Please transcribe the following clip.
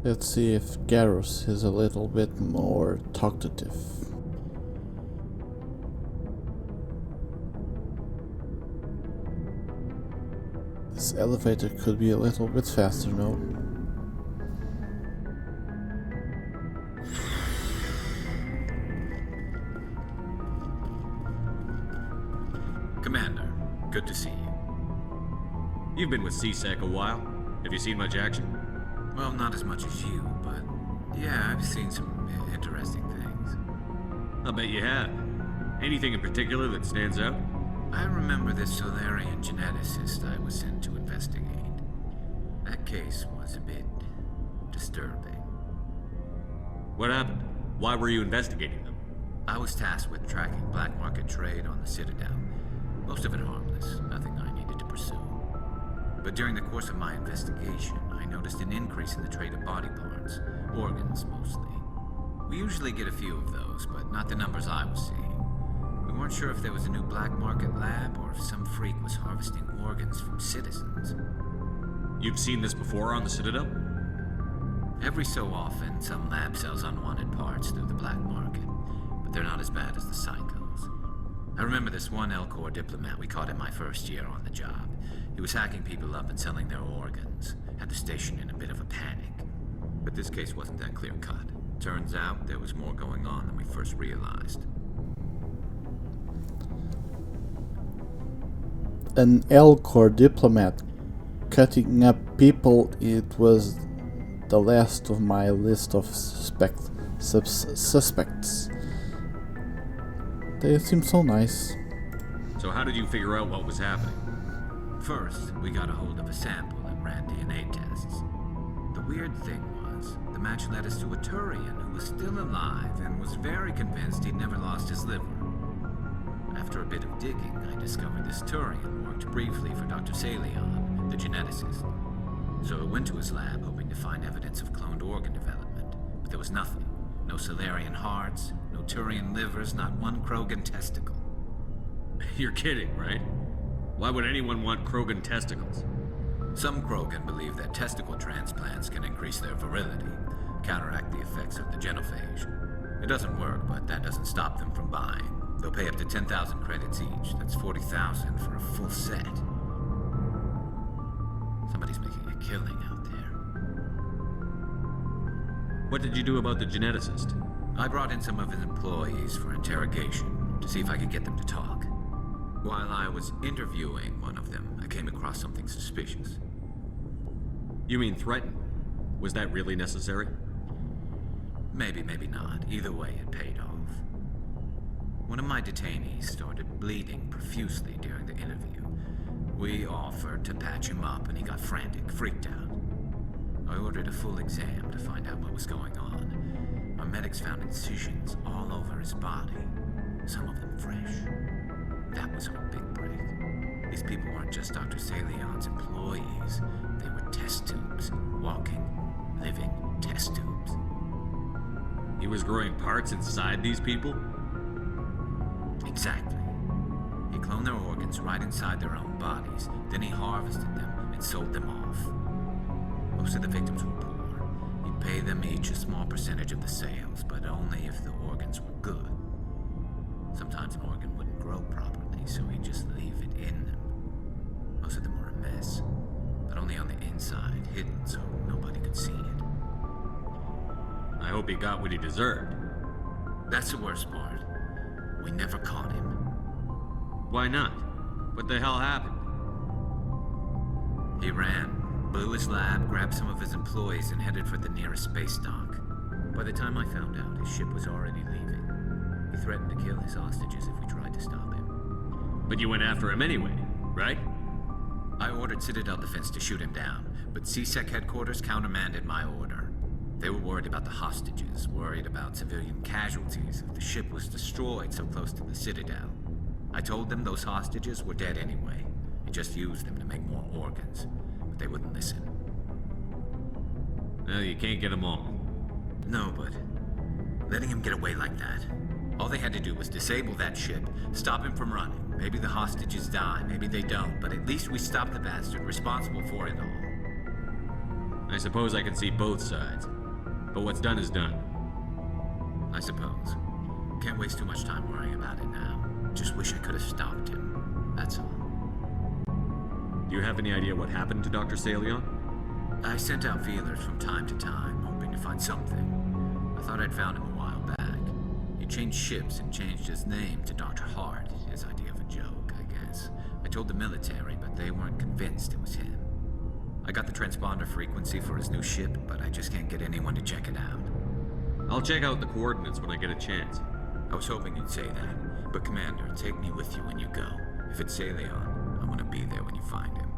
Let's see if Garrus is a little bit more talkative. This elevator could be a little bit faster, no? Commander, good to see you. You've been with CSEC a while. Have you seen much action? Well, not as much as you, but yeah, I've seen some interesting things. I'll bet you have. Anything in particular that stands out? I remember this Saleon geneticist I was sent to investigate. That case was a bit disturbing. What happened? Why were you investigating them? I was tasked with tracking black market trade on the Citadel. Most of it harmless, nothing I needed to pursue. But during the course of my investigation, I noticed an increase in the trade of body parts, organs mostly. We usually get a few of those, but not the numbers I was seeing. We weren't sure if there was a new black market lab or if some freak was harvesting organs from citizens. You've seen this before on the Citadel? Every so often, some lab sells unwanted parts through the black market, but they're not as bad as the psychos. I remember this one L-Corps diplomat we caught in my first year on the job. He was hacking people up and selling their organs, had the station in a bit of a panic. But this case wasn't that clear-cut. Turns out there was more going on than we first realized. An L-Corps diplomat cutting up people, it was the last of my list of suspects. They seem so nice. So how did you figure out what was happening? First, we got a hold of a sample and ran DNA tests. The weird thing was, the match led us to a Turian who was still alive and was very convinced he'd never lost his liver. After a bit of digging, I discovered this Turian worked briefly for Dr. Saleon, the geneticist. So I went to his lab hoping to find evidence of cloned organ development, but there was nothing. No Salarian hearts, no Turian livers, not one Krogan testicle. You're kidding, right? Why would anyone want Krogan testicles? Some Krogan believe that testicle transplants can increase their virility, counteract the effects of the genophage. It doesn't work, but that doesn't stop them from buying. They'll pay up to 10,000 credits each. That's 40,000 for a full set. Somebody's making a killing out there. What did you do about the geneticist? I brought in some of his employees for interrogation to see if I could get them to talk. While I was interviewing one of them, I came across something suspicious. You mean threaten? Was that really necessary? Maybe, maybe not. Either way, it paid off. One of my detainees started bleeding profusely during the interview. We offered to patch him up and he got frantic, freaked out. I ordered a full exam to find out what was going on. Our medics found incisions all over his body, some of them fresh. That was our big break. These people weren't just Dr. Saleon's employees. They were test tubes. Walking, living test tubes. He was growing parts inside these people? Exactly. He cloned their organs right inside their own bodies. Then he harvested them and sold them off. Most of the victims were poor. He'd pay them each a small percentage of the sales, but only if the organs were good. Sometimes an organ wouldn't grow properly, so he'd just leave it in them. Most of them were a mess, but only on the inside, hidden so nobody could see it. I hope he got what he deserved. That's the worst part. We never caught him. Why not? What the hell happened? He ran, blew his lab, grabbed some of his employees, and headed for the nearest space dock. By the time I found out, his ship was already leaving. He threatened to kill his hostages if we tried to stop him. But you went after him anyway, right? I ordered Citadel Defense to shoot him down, but CSEC headquarters countermanded my order. They were worried about the hostages, worried about civilian casualties if the ship was destroyed so close to the Citadel. I told them those hostages were dead anyway. He just used them to make more organs, but they wouldn't listen. Well, you can't get them all. No, but letting him get away like that. All they had to do was disable that ship, stop him from running. Maybe the hostages die, maybe they don't, but at least we stopped the bastard responsible for it all. I suppose I can see both sides. But what's done is done. I suppose. Can't waste too much time worrying about it now. Just wish I could have stopped him. That's all. Do you have any idea what happened to Dr. Saleon? I sent out feelers from time to time, hoping to find something. I thought I'd found him a while back. He changed ships and changed his name to Dr. Hart, his idea of a joke, I guess. I told the military, but they weren't convinced it was him. I got the transponder frequency for his new ship, but I just can't get anyone to check it out. I'll check out the coordinates when I get a chance. I was hoping you'd say that, but Commander, take me with you when you go. If it's Saleon, I want to be there when you find him.